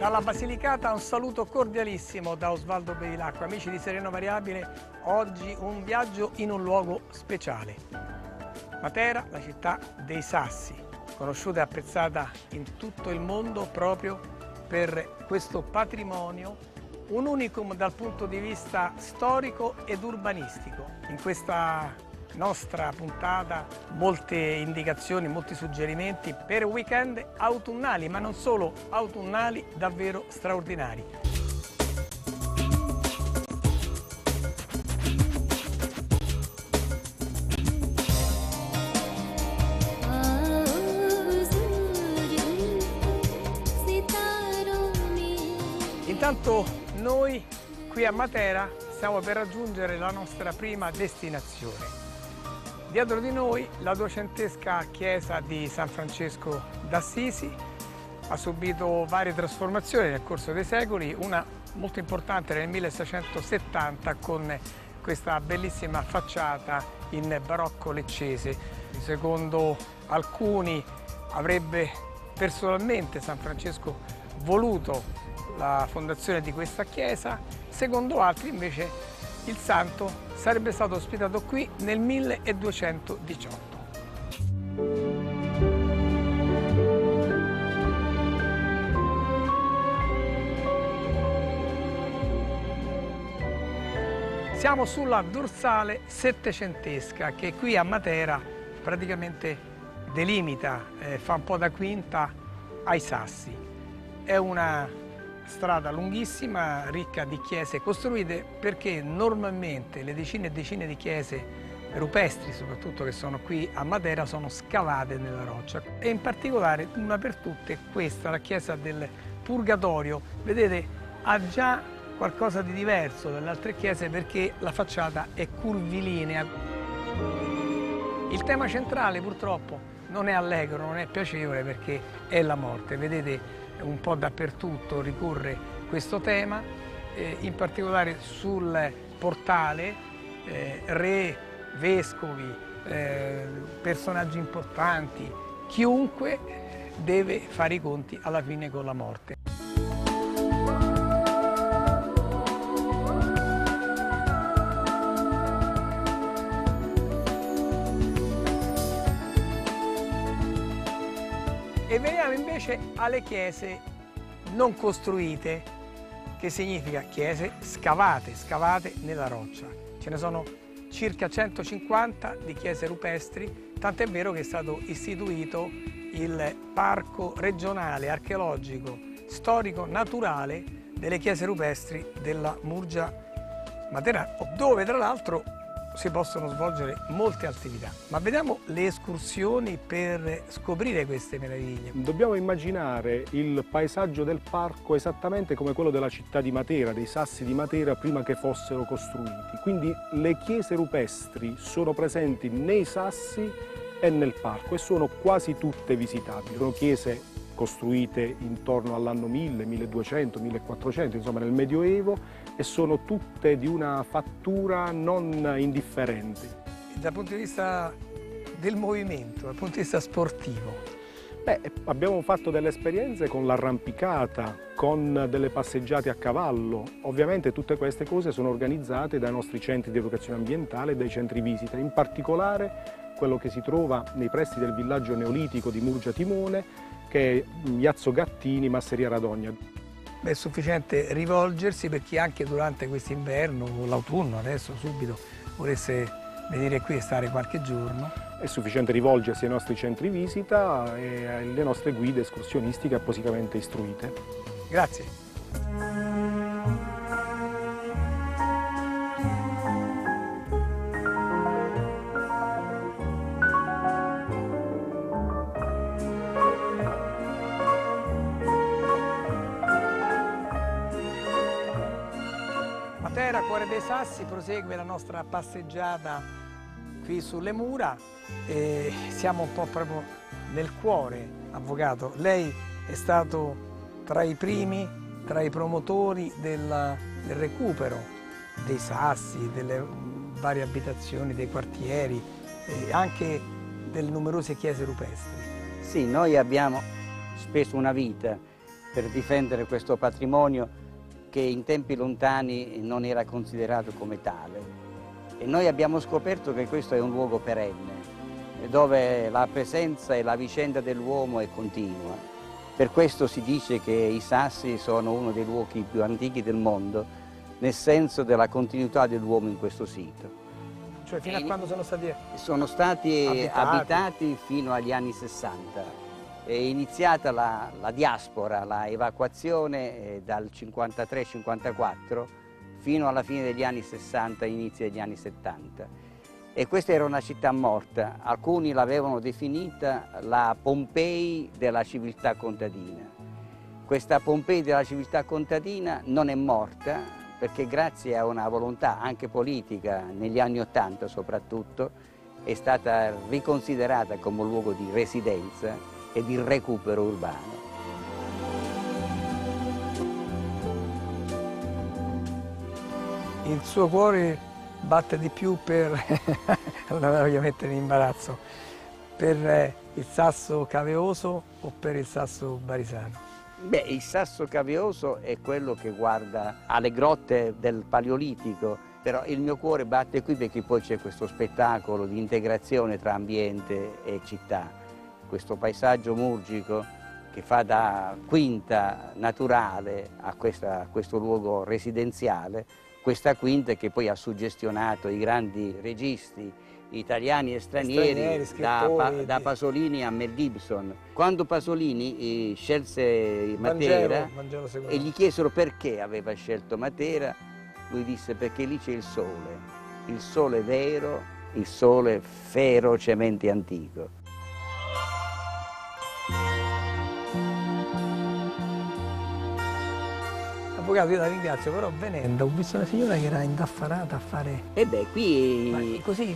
Dalla Basilicata un saluto cordialissimo da Osvaldo Bevilacqua. Amici di Sereno Variabile, oggi un viaggio in un luogo speciale. Matera, la città dei Sassi, conosciuta e apprezzata in tutto il mondo proprio per questo patrimonio, un unicum dal punto di vista storico ed urbanistico. In questa nostra puntata molte indicazioni, molti suggerimenti per weekend autunnali, ma non solo autunnali, davvero straordinari. Intanto noi qui a Matera stiamo per raggiungere la nostra prima destinazione. Dietro di noi la duecentesca chiesa di San Francesco d'Assisi ha subito varie trasformazioni nel corso dei secoli, una molto importante nel 1670 con questa bellissima facciata in barocco leccese. Secondo alcuni avrebbe personalmente San Francesco voluto la fondazione di questa chiesa, secondo altri invece il santo sarebbe stato ospitato qui nel 1218. Siamo sulla dorsale settecentesca che qui a Matera praticamente delimita, fa un po' da quinta ai Sassi. È una strada lunghissima, ricca di chiese costruite, perché normalmente le decine e decine di chiese rupestri, soprattutto che sono qui a Matera, sono scavate nella roccia. E in particolare, una per tutte, questa, la chiesa del Purgatorio, vedete, ha già qualcosa di diverso dalle altre chiese perché la facciata è curvilinea. Il tema centrale purtroppo non è allegro, non è piacevole, perché è la morte. Vedete, un po' dappertutto ricorre questo tema, in particolare sul portale, re, vescovi, personaggi importanti, chiunque deve fare i conti alla fine con la morte. E veniamo invece alle chiese non costruite, che significa chiese scavate nella roccia. Ce ne sono circa 150 di chiese rupestri, tant'è vero che è stato istituito il Parco regionale archeologico storico naturale delle chiese rupestri della Murgia Materana, dove tra l'altro si possono svolgere molte attività. Ma vediamo le escursioni per scoprire queste meraviglie. Dobbiamo immaginare il paesaggio del parco esattamente come quello della città di Matera, dei Sassi di Matera, prima che fossero costruiti. Quindi le chiese rupestri sono presenti nei Sassi e nel parco e sono quasi tutte visitabili. Sono chiese costruite intorno all'anno 1000, 1200, 1400, insomma nel Medioevo, e sono tutte di una fattura non indifferente. Dal punto di vista del movimento, dal punto di vista sportivo? Abbiamo fatto delle esperienze con l'arrampicata, con delle passeggiate a cavallo. Ovviamente tutte queste cose sono organizzate dai nostri centri di educazione ambientale e dai centri visita, in particolare quello che si trova nei pressi del villaggio neolitico di Murgia Timone, che è Iazzo Gattini, Masseria Radogna. È sufficiente rivolgersi per chi anche durante quest'inverno o l'autunno, adesso subito, volesse venire qui e stare qualche giorno. È sufficiente rivolgersi ai nostri centri visita e alle nostre guide escursionistiche appositamente istruite. Grazie. Matera, Cuore dei Sassi, prosegue la nostra passeggiata qui sulle mura e siamo un po' proprio nel cuore, avvocato. Lei è stato tra i primi, tra i promotori del recupero dei Sassi, delle varie abitazioni, dei quartieri e anche delle numerose chiese rupestri. Sì, noi abbiamo speso una vita per difendere questo patrimonio che in tempi lontani non era considerato come tale. E noi abbiamo scoperto che questo è un luogo perenne, dove la presenza e la vicenda dell'uomo è continua. Per questo si dice che i Sassi sono uno dei luoghi più antichi del mondo, nel senso della continuità dell'uomo in questo sito. Cioè fino a quando sono stati... Sono stati abitati fino agli anni 60. È iniziata la diaspora, la evacuazione dal 53-54 fino alla fine degli anni 60, inizio degli anni 70. E questa era una città morta, alcuni l'avevano definita la Pompei della civiltà contadina. Questa Pompei della civiltà contadina non è morta perché grazie a una volontà anche politica negli anni 80 soprattutto è stata riconsiderata come un luogo di residenza e di recupero urbano. Il suo cuore batte di più per, non la voglio mettere in imbarazzo, per il Sasso Caveoso o per il Sasso Barisano? Beh, il Sasso Caveoso è quello che guarda alle grotte del Paleolitico, però il mio cuore batte qui perché poi c'è questo spettacolo di integrazione tra ambiente e città, questo paesaggio murgico che fa da quinta naturale a questo luogo residenziale, questa quinta che poi ha suggestionato i grandi registi italiani e stranieri da Pasolini a Mel Gibson. Quando Pasolini scelse Matera e gli chiesero perché aveva scelto Matera, lui disse perché lì c'è il sole vero, il sole ferocemente antico. Avvocato, io la ringrazio, però venendo ho visto una signora che era indaffarata a fare... E beh, qui, così...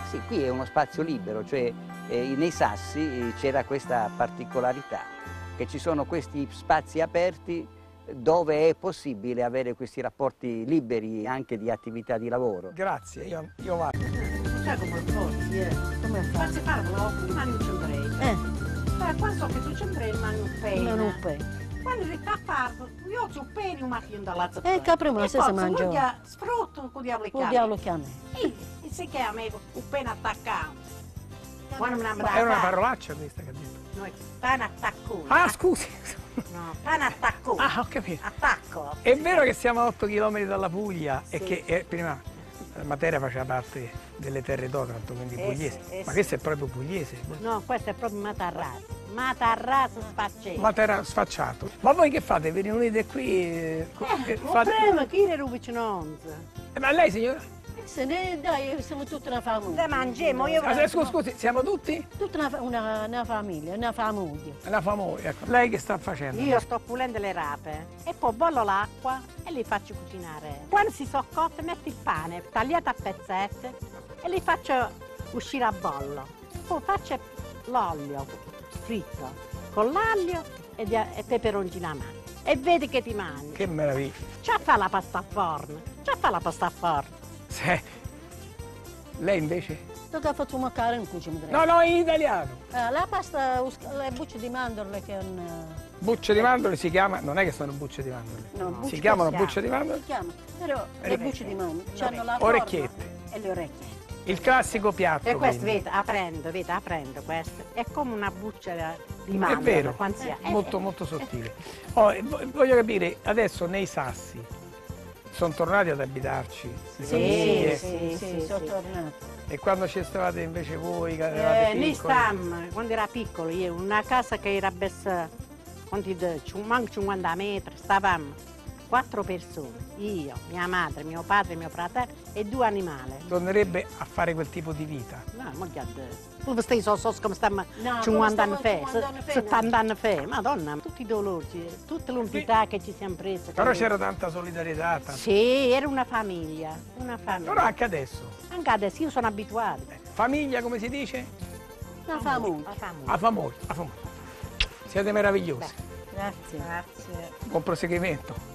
sì, qui è uno spazio libero, cioè nei Sassi c'era questa particolarità, che ci sono questi spazi aperti dove è possibile avere questi rapporti liberi anche di attività di lavoro. Grazie, io vado. Sai come forse, come farsi fare blocco, ma non c'è qua so che tu c'è ma non fai. Quando si sta a fare, io ho pene un mattino dalla zona. Caprimo la stessa mangiò. Sfrutto con diavolo Con diavolo chiama. E si chiama un pene attaccato. Era una parolaccia questa che ha detto. No, pane attacco. Ah, scusi. No, pane attacco. Ah, ho capito. Attacco. È vero che siamo a 8 km dalla Puglia e che prima Matera faceva parte delle terre d'Otranto, quindi pugliese. Ma questo è proprio pugliese? No, questo è proprio Matarraso. Matarraso sfacciato. Matera sfacciato. Ma voi che fate? Vi riunite qui? Fate... prima chi era vicino? Ma lei, signora? Se ne dai, siamo tutta una famiglia. Ne mangiamo, io... Scusi, siamo tutti? Tutta una famiglia, una famiglia. Una famiglia, ecco. Lei che sta facendo? Io sto pulendo le rape e poi bollo l'acqua e li faccio cucinare. Quando si sono cotte metto il pane tagliato a pezzetti e li faccio uscire a bollo. Poi faccio l'olio fritto con l'aglio e peperoncino a mano. E vedi che ti mangi. Che meraviglia. C'ha fa la pasta a forno. C'ha fa la pasta a forno. Sì. Lei invece? Tocca faccio maccare in cucina. No, in italiano. La pasta, le bucce di mandorle che Bucce di mandorle si chiama, non è che sono bucce di mandorle. No, si chiamano bucce di mandorle? Si chiama, però le bucce di mandorle hanno la orecchiette. E le orecchiette. Il classico piatto. E questo, vedi, aprendo questo. È come una buccia di mandorle. È vero, è molto sottile. Voglio capire, adesso nei Sassi sono tornati ad abitarci? Sì, sono tornati. E quando ci stavate invece voi, che eravate piccoli? Noi stavamo, quando era piccolo, io, una casa che era bessa, manco 50 metri, stavamo 4 persone, io, mia madre, mio padre, mio fratello e 2 animali. Tornerebbe a fare quel tipo di vita? No, ma guarda, tu stai so come stiamo 50 anni fa, 70 anni fa, madonna, tutti i dolori, tutta l'umidità che ci siamo presi. Però c'era tanta solidarietà. Sì, era una famiglia, Però anche adesso? Anche adesso, io sono abituata. Famiglia, come si dice? La famiglia. A famiglia. Siete meravigliosi. Grazie. Buon proseguimento.